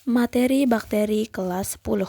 Materi bakteri kelas 10.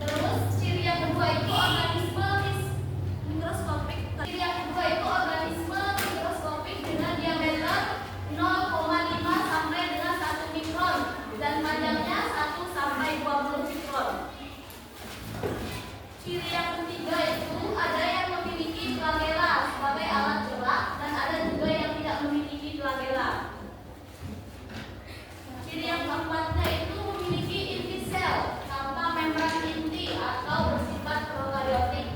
Terus ciri yang kedua itu organisme Ciri yang ketiga itu ada yang memiliki flagela sebagai alat gerak dan ada juga yang tidak memiliki flagela. Ciri yang keempatnya itu memiliki inti sel tanpa membran inti atau bersifat prokaryotik.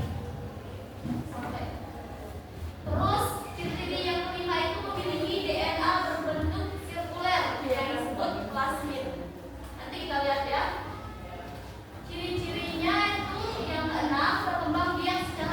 Terus ciri yang kelima itu memiliki DNA berbentuk sirkuler yang disebut plasmid. Nanti kita lihat ya. Ciri-cirinya itu yang keenam berkembang biak secara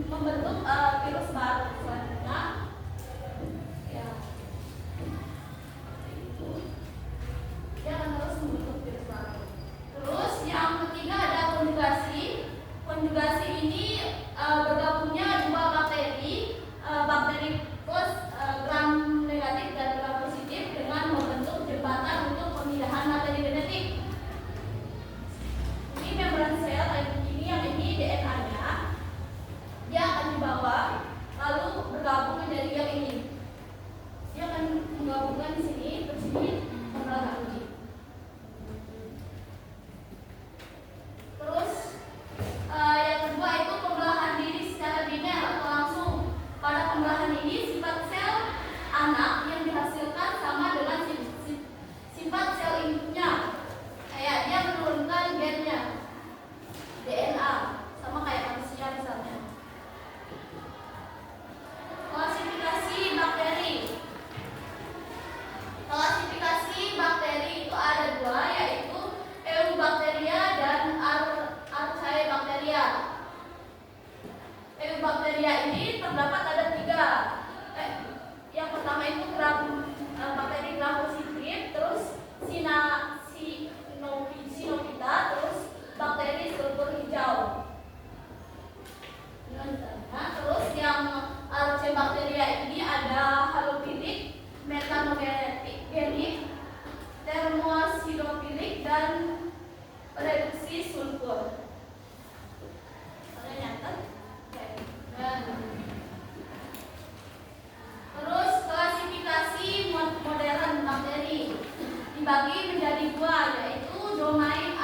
membentuk virus baru. Selanjutnya, ya, itu dia akan terus membentuk virus baru. Terus yang ketiga ada konjugasi. Konjugasi ini bergabungnya dua bakteri, bakteri plus gram negatif dan gram positif dengan membentuk jembatan untuk pemindahan materi genetik. Ini membran sel ini yang ini DNA-nya, dia akan dibawa lalu bergabung menjadi yang ini. Dia akan menggabungkan di sini, terus ini membelah lagi. Terus yang kedua itu pembelahan diri secara biner atau langsung. Pada pembelahan ini sifat sel anak yang dihasilkan sama dengan sifat sel induknya. Kayak dia menurunkan gennya, DNA, sama kayak manusia misalnya. Klasifikasi bakteri. Klasifikasi bakteri itu ada dua, yaitu Eubacteria dan Archaebacteria. Eubacteria ini terdapat ada tiga. Yang pertama itu bakteri gram positif, terus Sinophyta, terus bakteri sulfur hijau. Nah, terus yang Archaebacteria ini ada halofilik, metanogenik, termosilofilik, dan reduksi sulfur. Terus klasifikasi modern bakteri dibagi menjadi dua, yaitu domain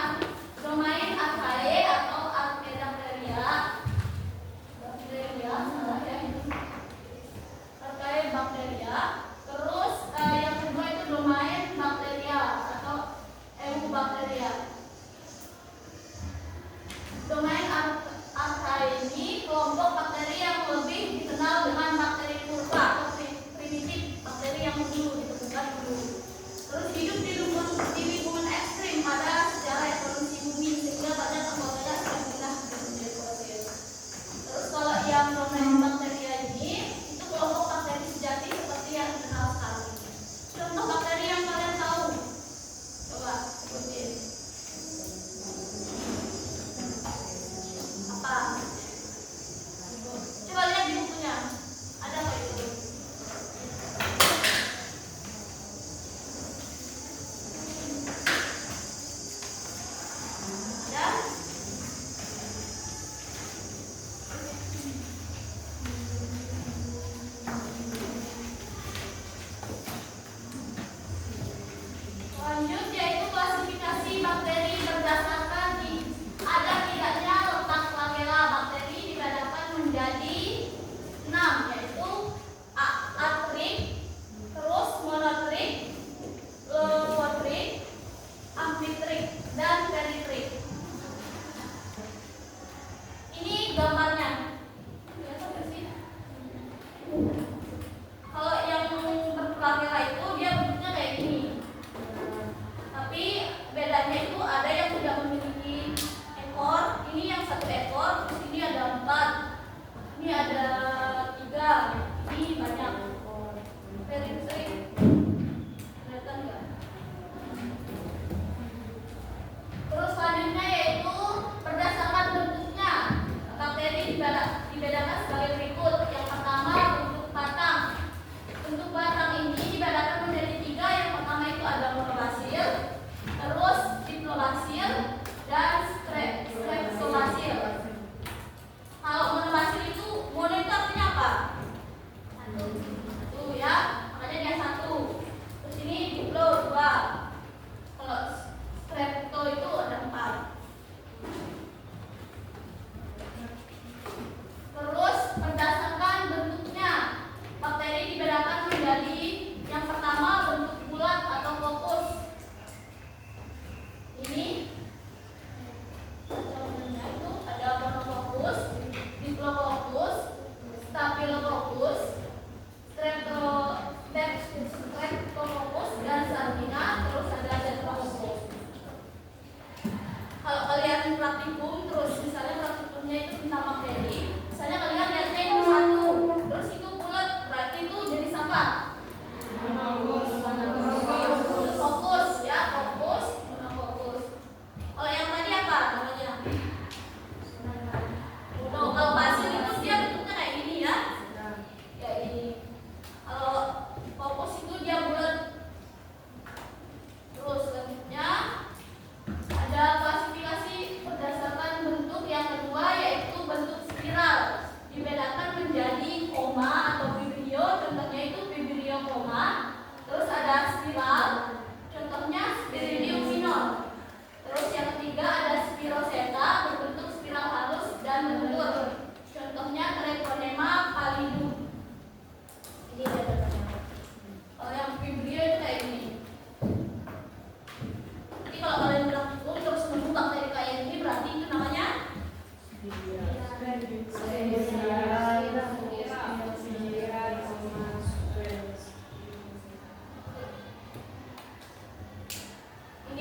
archaea atau Archaebacteria. Archaebacteria. Terus yang kedua itu domain Bacteria atau Eubacteria. Domain archaea ini kelompok bakteri yang lebih dikenal dengan bakteri purba atau primitif, bakteri yang dulu ditemukan dulu. Terus hidup di lingkungan ekstrim pada sejarah evolusi bumi, sehingga banyak anggotanya sudah pindah menjadi fosil. Terus kalau yang domain Bacteria ini itu kelompok bakteri sejati seperti yang dikenal sekarang ini. Contoh bakteri yang kalian tahu, coba sebutin. Apa? Coba lihat di bukunya, ada nggak itu? Ada? Lanjut, yaitu klasifikasi bakteri berdasarkan ada tidaknya letak labela. Bakteri dibedakan menjadi 6, yaitu atrik, terus monotrik, leucotrik, amfitrik, dan peritrik. Ini gambarnya. Lihat apa sih? Kalau yang berlabela itu dia bentuknya kayak gini. Tapi bedanya itu ada yang tidak memiliki ekor, ini yang satu ekor, terus ini ada 4, ini ada 3, ini banyak. Peritrik, kelihatan nggak? Terus selanjutnya yaitu berdasarkan bentuknya, bakteri dibedakan sebagai berikut. Yang pertama bentuk batang. Bentuk batang ini dibedakan menjadi 3. Yang pertama itu ada monobasil, terus diplobasil, dan streptobasil. Kalau monobasil itu, mono itu artinya apa? Satu ya, makanya dia 1. Terus ini diplo 2. Kalau strepto itu ada 4. Terus berdasarkan bentuknya, bakteri dibedakan menjadi yang pertama bentuk bulat atau fokus. Ini contohnya itu ada monofokus, diplofokus, staphylococcus, streptococcus, dan sardina. Terus ada tetracoccus. Kalau kalian praktikum, terus misalnya praktikumnya itu tentang bakteri, misalnya kalian lihat Ini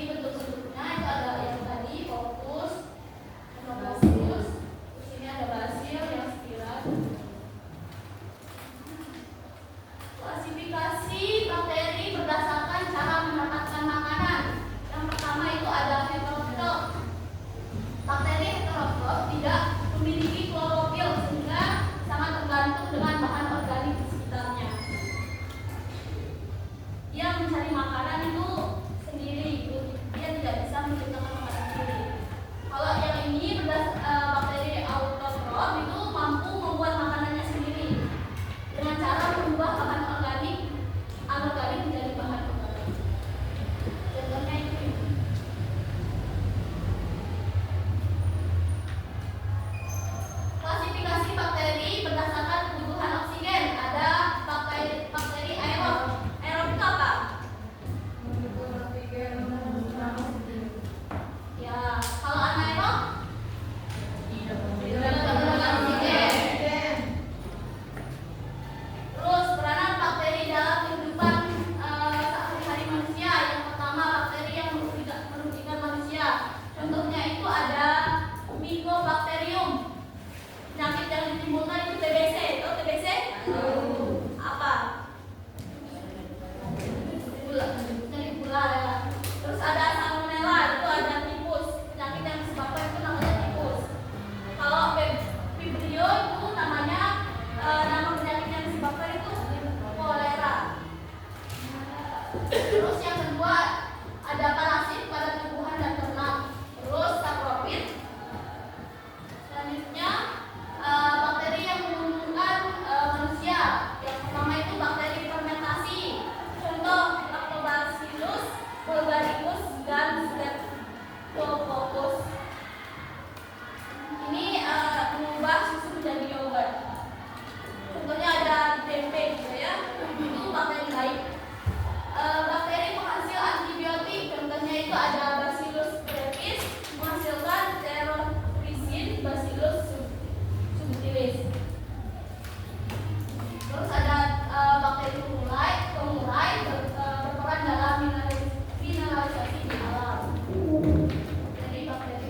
bentuk-bentuknya itu ada yang tadi fokus, monobasius, terus ini ada basil yang spiral. Klasifikasi bakteri berdasarkan cara mendapatkan makanan. Yang pertama itu ada heterotrof. Bakteri heterotrof tidak memiliki klorofil sehingga sangat tergantung dengan bahan organik di sekitarnya. Dia mencari makanan itu sendiri, dia tidak bisa menciptakan makanan sendiri. Kalau yang ini bakteri autotrof itu mampu membuat makanannya sendiri dengan cara mengubah bahan organik anorganik menjadi bahan organik. Contohnya itu. Klasifikasi bakteri berdasarkan kebutuhan oksigen. Ada bakteri aerob. Aerob itu apa? Ya, kalau anaerob tidak menggunakan oksigen. Terus peranan bakteri dalam kehidupan sehari-hari manusia. Yang pertama bakteri yang merugikan manusia. Contohnya itu ada Mycobacterium. Penyakit yang ditimbulkan itu TBC. Tahu TBC? Apa? Gula ya. Terus ada Salmonella, itu ada tipus. Penyakit yang disebabkan itu namanya tipus. Kalau Vibrio itu namanya nama penyakit yang disebabkan itu kolera. Terus yang kedua ada parasit pada tumbuhan dan ternak. Terus sapropit. Selanjutnya bakteri yang menguntungkan manusia. Yang pertama itu bakteri fermentasi. Contoh Lactobacillus bulgaricus dan Streptococcus. Ini mengubah susu menjadi yogurt. Contohnya ada tempe gitu ya. Itu bakteri baik. Bakteri penghasil antibiotik. Contohnya itu ada Bacillus brevis menghasilkan terotrizin, Bacillus subtilis. Terus ada bakteri pengurai berperan dalam mineralisasi di alam. Jadi bakteri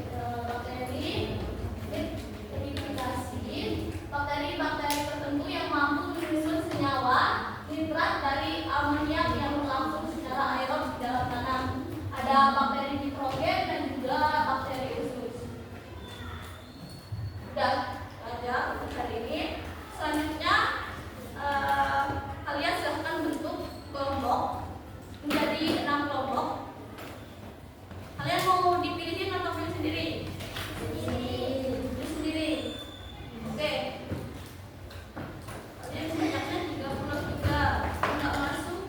bakteri tertentu yang mampu menyusun senyawa nitrat dari amoniak yang berlangsung secara aerob di dalam tanah. Ada bakteri nitrogen dan juga bakteri usus. Udah aja untuk hari ini. Selanjutnya kalian silahkan bentuk kelompok menjadi 6 kelompok. Kalian mau dipilihin atau pilih sendiri? Pilih sendiri. Oke. Kalian banyaknya 33, enggak masuk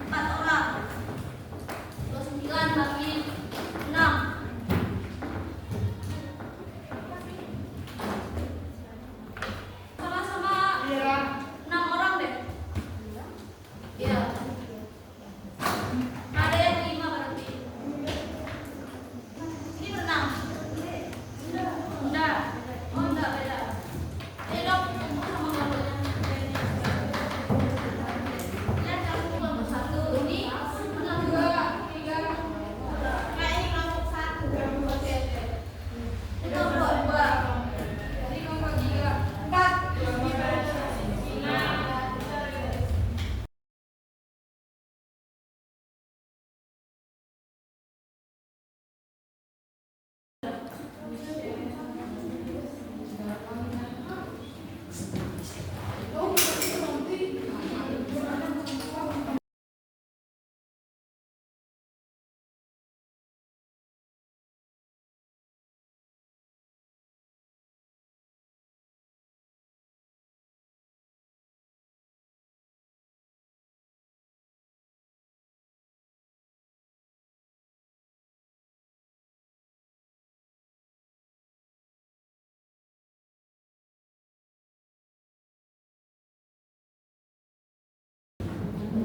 4 orang. Terus 9 bagi 6. Sama-sama 6 orang deh. Iya. Ada yang 5 berarti. Ini berenang. Enggak. Oh enggak beda. Dok, kumpul sama kelompoknya. Lihat kamu kelompok 1. Ini kelompok 2, 3. Nah ini kelompok 1. Oke. Ini kelompok 2. Ini kelompok 3. 4.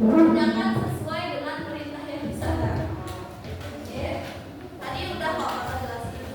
Jangan sesuai dengan perintah yang bisa. Oke. Tadi udah kok Bapak jelasin.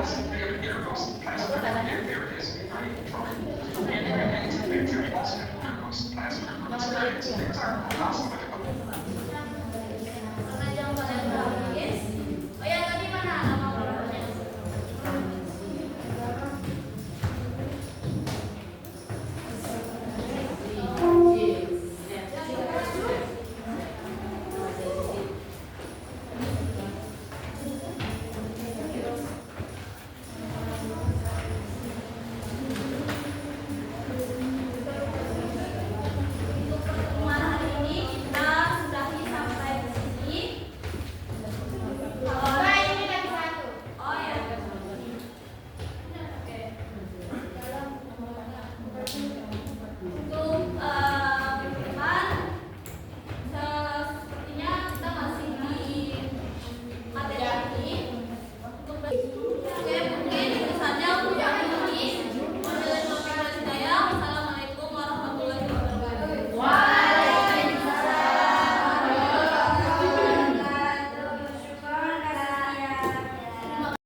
Apa katanya? Jangan balik pulang.